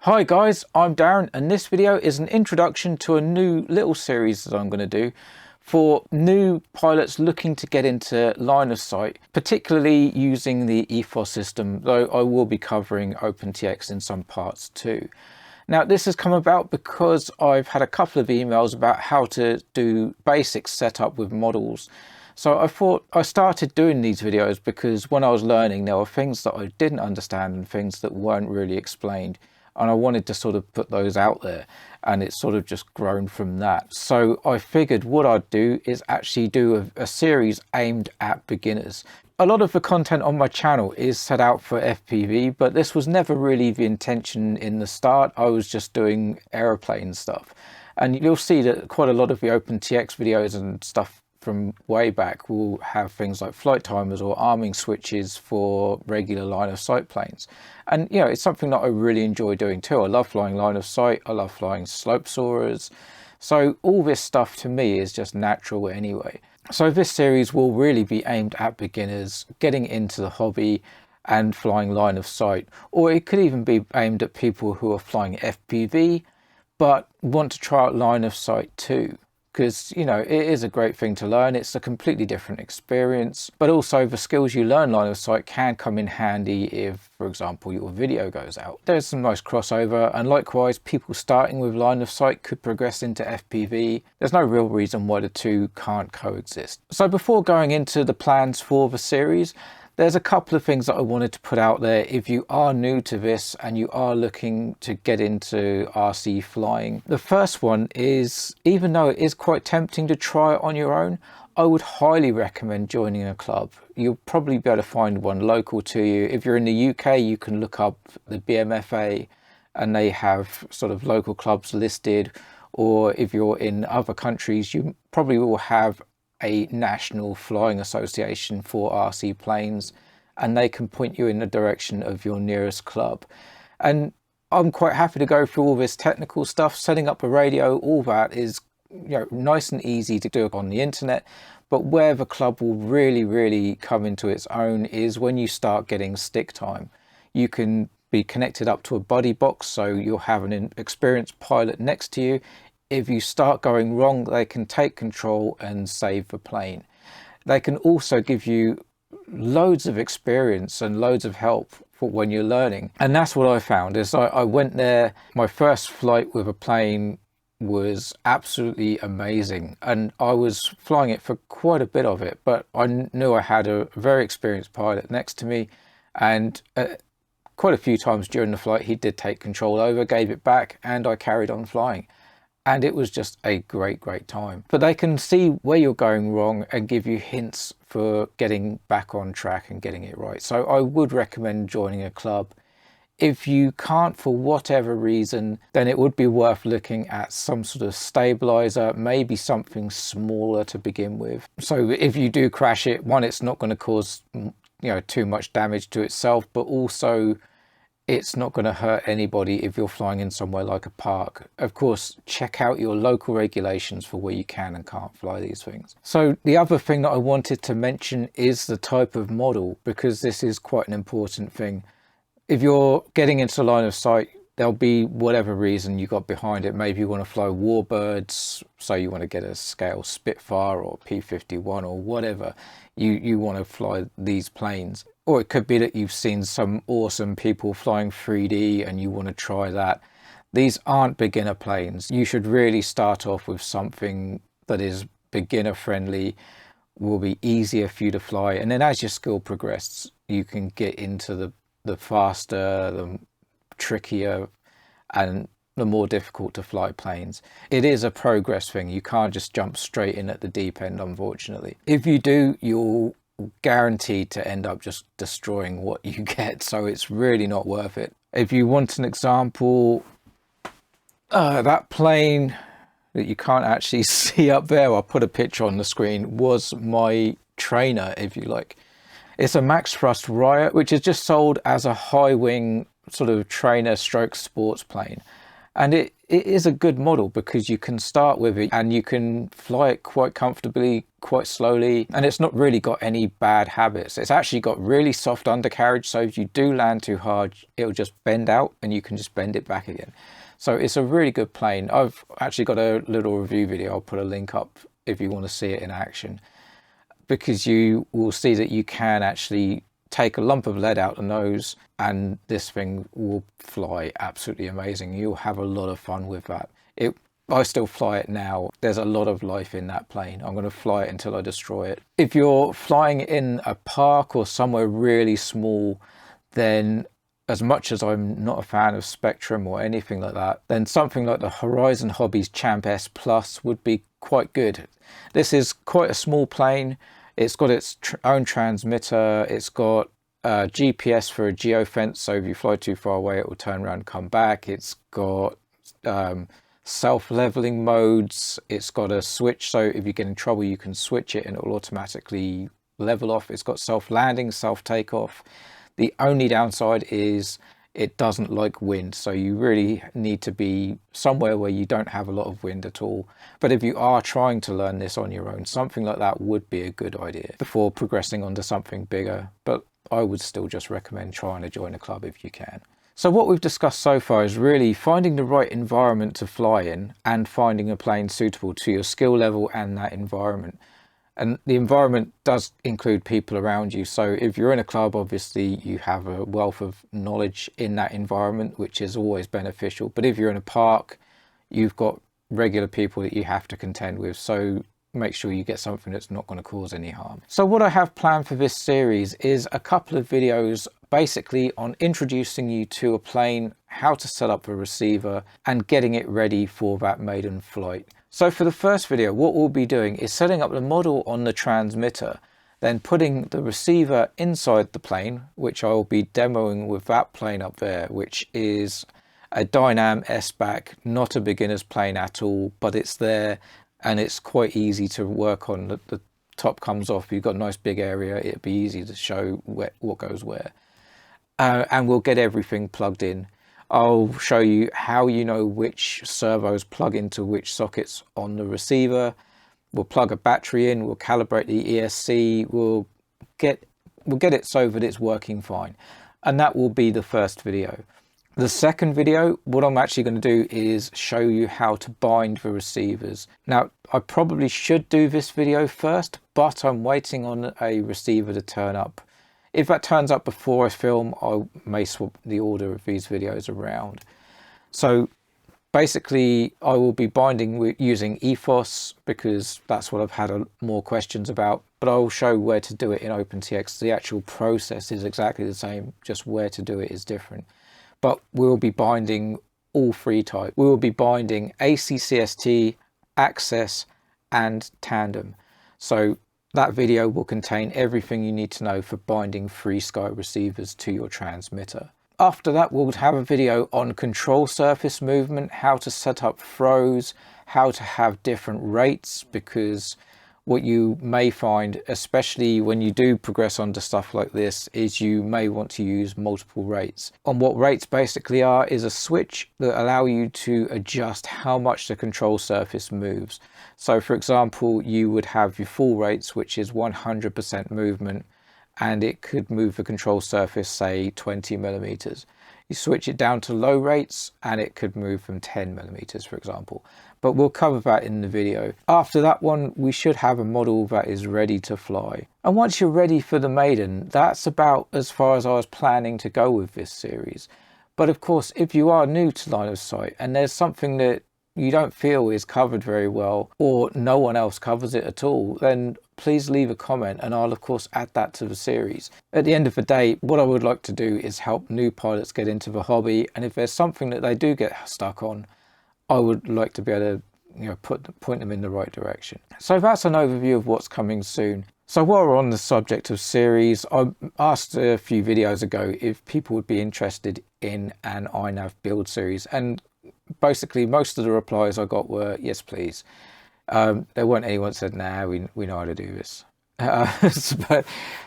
Hi guys, I'm Darren and this video is an introduction to a new little series that I'm going to do for new pilots looking to get into line of sight, particularly using the EFOS system, though I will be covering OpenTX in some parts too. Now this has come about because I've had a couple of emails about how to do basic setup with models. So I thought I started doing these videos because when I was learning there were things that I didn't understand and things that weren't really explained. And I wanted to sort of put those out there, and it's sort of just grown from that. So I figured what I'd do is actually do a series aimed at beginners. A lot of the content on my channel is set out for FPV, but this was never really the intention in the start. I was just doing aeroplane stuff. And you'll see that quite a lot of the OpenTX videos and stuff from way back will have things like flight timers or arming switches for regular line of sight planes. And you know, it's something that I really enjoy doing too. I love flying line of sight, I love flying slope soarers. So all this stuff to me is just natural anyway. So this series will really be aimed at beginners getting into the hobby and flying line of sight, or it could even be aimed at people who are flying FPV but want to try out line of sight too. Because, you know, it is a great thing to learn. It's a completely different experience, but also the skills you learn line of sight can come in handy if, for example, your video goes out. There's some nice crossover, and likewise, people starting with line of sight could progress into FPV. There's no real reason why the two can't coexist. So before going into the plans for the series, there's a couple of things that I wanted to put out there if you are new to this and you are looking to get into RC flying. The first one is, even though it is quite tempting to try it on your own, I would highly recommend joining a club. You'll probably be able to find one local to you. If you're in the UK, you can look up the BMFA and they have sort of local clubs listed. Or if you're in other countries, you probably will have a national flying association for RC planes, and they can point you in the direction of your nearest club. And I'm quite happy to go through all this technical stuff. Setting up a radio, all that is, you know, nice and easy to do on the internet. But where the club will really come into its own is when you start getting stick time. You can be connected up to a buddy box, so you'll have an experienced pilot next to you. If you start going wrong, they can take control and save the plane. They can also give you loads of experience and loads of help for when you're learning. And that's what I found is I went there. My first flight with a plane was absolutely amazing. And I was flying it for quite a bit of it, but I knew I had a very experienced pilot next to me. And quite a few times during the flight, he did take control over, gave it back, and I carried on flying. And it was just a great time. But they can see where you're going wrong and give you hints for getting back on track and getting it right. So I would recommend joining a club. If you can't for whatever reason, then it would be worth looking at some sort of stabilizer, maybe something smaller to begin with. So if you do crash it, one, it's not going to cause, you know, too much damage to itself, but also it's not going to hurt anybody if you're flying in somewhere like a park. Of course, check out your local regulations for where you can and can't fly these things. So the other thing that I wanted to mention is the type of model, because this is quite an important thing. If you're getting into line of sight, there'll be whatever reason you got behind it. Maybe you want to fly warbirds, so you want to get a scale Spitfire or P-51 or whatever. You want to fly these planes. Or it could be that you've seen some awesome people flying 3D and you want to try that. These aren't beginner planes. You should really start off with something that is beginner friendly, will be easier for you to fly. And then as your skill progresses, you can get into the faster, the trickier and the more difficult to fly planes. It is a progress thing. You can't just jump straight in at the deep end, unfortunately. If you do, you'll guaranteed to end up just destroying what you get, so it's really not worth it. If you want an example, that plane that you can't actually see up there, I'll put a picture on the screen, was my trainer, if you like. It's a max thrust Riot, which is just sold as a high wing sort of trainer stroke sports plane. And it is a good model because you can start with it and you can fly it quite comfortably, quite slowly, and it's not really got any bad habits. It's actually got really soft undercarriage, so if you do land too hard, it'll just bend out and you can just bend it back again. So it's a really good plane. I've actually got a little review video. I'll put a link up if you want to see it in action, because you will see that you can actually take a lump of lead out the nose and this thing will fly absolutely amazing. You'll have a lot of fun with that. I still fly it now. There's a lot of life in that plane. I'm going to fly it until I destroy it. If you're flying in a park or somewhere really small, then as much as I'm not a fan of Spectrum or anything like that, then something like the Horizon Hobbies Champ S Plus would be quite good. This is quite a small plane. It's got its own transmitter. It's got GPS for a geofence, so if you fly too far away, it will turn around and come back. It's got self-leveling modes. It's got a switch, so if you get in trouble, you can switch it and it will automatically level off. It's got self-landing, self-takeoff. The only downside is it doesn't like wind, so you really need to be somewhere where you don't have a lot of wind at all. But if you are trying to learn this on your own, something like that would be a good idea before progressing onto something bigger. But I would still just recommend trying to join a club if you can. So what we've discussed so far is really finding the right environment to fly in and finding a plane suitable to your skill level and that environment. And the environment does include people around you. So if you're in a club, obviously you have a wealth of knowledge in that environment, which is always beneficial. But if you're in a park, you've got regular people that you have to contend with. So make sure you get something that's not going to cause any harm. So what I have planned for this series is a couple of videos basically on introducing you to a plane, how to set up a receiver and getting it ready for that maiden flight. So for the first video, what we'll be doing is setting up the model on the transmitter, then putting the receiver inside the plane, which I'll be demoing with that plane up there, which is a Dynam S-back, not a beginner's plane at all, but it's there and it's quite easy to work on. The top comes off, you've got a nice big area, it'll be easy to show what goes where. And we'll get everything plugged in. I'll show you how you know which servos plug into which sockets on the receiver. We'll plug a battery in, we'll calibrate the ESC, we'll get it so that it's working fine. And that will be the first video. The second video, what I'm actually going to do is show you how to bind the receivers. Now, I probably should do this video first, but I'm waiting on a receiver to turn up. If that turns up before I film, I may swap the order of these videos around. So basically, I will be binding using EFOS because that's what I've had more questions about, but I'll show where to do it in OpenTX. The actual process is exactly the same, just where to do it is different. But we'll be binding all three types. We will be binding ACCST, Access, and Tandem. So that video will contain everything you need to know for binding FreeSky receivers to your transmitter. After that, we'll have a video on control surface movement, how to set up throws, how to have different rates, because what you may find, especially when you do progress onto stuff like this, is you may want to use multiple rates. And what rates basically are is a switch that allow you to adjust how much the control surface moves. So for example, you would have your full rates, which is 100% movement, and it could move the control surface, say 20 millimeters. You switch it down to low rates and it could move from 10 millimeters, for example. But we'll cover that in the video. After that one, we should have a model that is ready to fly. And once you're ready for the maiden, that's about as far as I was planning to go with this series. But of course, if you are new to line of sight and there's something that you don't feel is covered very well, or no one else covers it at all, then please leave a comment and I'll of course add that to the series. At the end of the day, what I would like to do is help new pilots get into the hobby, and if there's something that they do get stuck on, I would like to be able to point them in the right direction. So that's an overview of what's coming soon. So while we're on the subject of series, I asked a few videos ago if people would be interested in an iNav build series, and basically most of the replies I got were yes please. There weren't anyone that said nah, we know how to do this.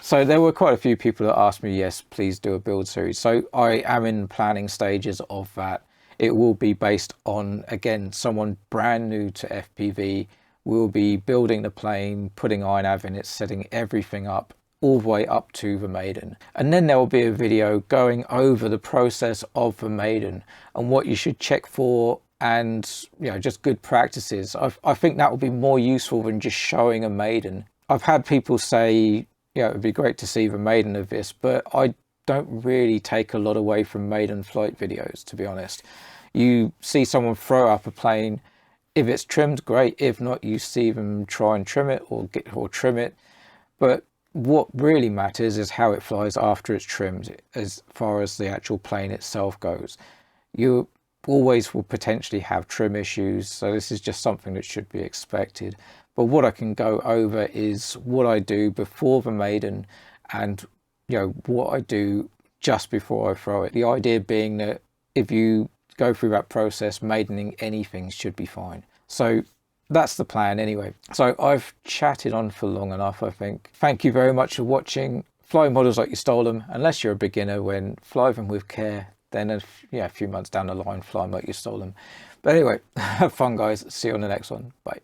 So there were quite a few people that asked me yes please do a build series. So I am in planning stages of that. It will be based on, again, someone brand new to FPV will be building the plane, putting iNav in it, setting everything up all the way up to the maiden. And then there will be a video going over the process of the maiden and what you should check for, and just good practices. I think that will be more useful than just showing a maiden. I've had people say, it would be great to see the maiden of this, but I don't really take a lot away from maiden flight videos, to be honest. You see someone throw up a plane. If it's trimmed, great. If not, you see them try and trim it or trim it. But what really matters is how it flies after it's trimmed, as far as the actual plane itself goes. You always will potentially have trim issues, so this is just something that should be expected. But what I can go over is what I do before the maiden and what I do just before I throw it. The idea being that if you go through that process, maidening anything should be fine. So that's the plan anyway. So I've chatted on for long enough, I think. Thank you very much for watching. Fly models like you stole them. Unless you're a beginner, when fly them with care, then a few months down the line, fly them like you stole them. But anyway, have fun, guys. See you on the next one. Bye.